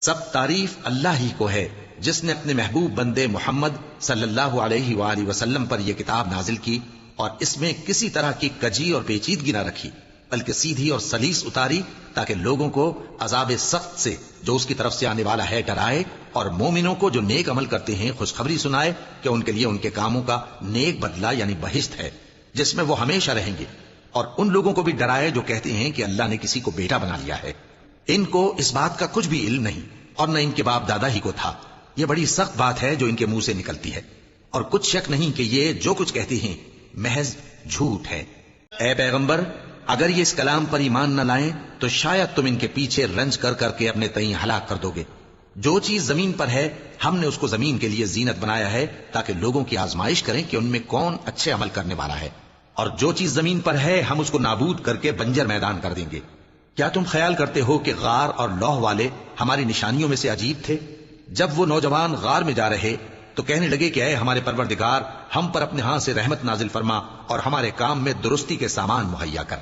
سب تعریف اللہ ہی کو ہے جس نے اپنے محبوب بندے محمد صلی اللہ علیہ وآلہ وسلم پر یہ کتاب نازل کی اور اس میں کسی طرح کی کجی اور پیچیدگی نہ رکھی، بلکہ سیدھی اور سلیس اتاری تاکہ لوگوں کو عذاب سخت سے جو اس کی طرف سے آنے والا ہے ڈرائے، اور مومنوں کو جو نیک عمل کرتے ہیں خوشخبری سنائے کہ ان کے لیے ان کے کاموں کا نیک بدلہ یعنی بہشت ہے جس میں وہ ہمیشہ رہیں گے، اور ان لوگوں کو بھی ڈرائے جو کہتے ہیں کہ اللہ نے کسی کو بیٹا بنا لیا ہے۔ ان کو اس بات کا کچھ بھی علم نہیں اور نہ ان کے باپ دادا ہی کو تھا۔ یہ بڑی سخت بات ہے جو ان کے منہ سے نکلتی ہے، اور کچھ شک نہیں کہ یہ جو کچھ کہتے ہیں محض جھوٹ ہے۔ اے پیغمبر، اگر یہ اس کلام پر ایمان نہ لائیں تو شاید تم ان کے پیچھے رنج کر کر کے اپنے تئیں ہلاک کر دو گے۔ جو چیز زمین پر ہے ہم نے اس کو زمین کے لیے زینت بنایا ہے تاکہ لوگوں کی آزمائش کریں کہ ان میں کون اچھے عمل کرنے والا ہے، اور جو چیز زمین پر ہے ہم اس کو نابود کر کے بنجر میدان کر دیں گے۔ کیا تم خیال کرتے ہو کہ غار اور لوح والے ہماری نشانیوں میں سے عجیب تھے؟ جب وہ نوجوان غار میں جا رہے تو کہنے لگے کہ اے ہمارے پروردگار، ہم پر اپنے ہاں سے رحمت نازل فرما اور ہمارے کام میں درستی کے سامان مہیا کر۔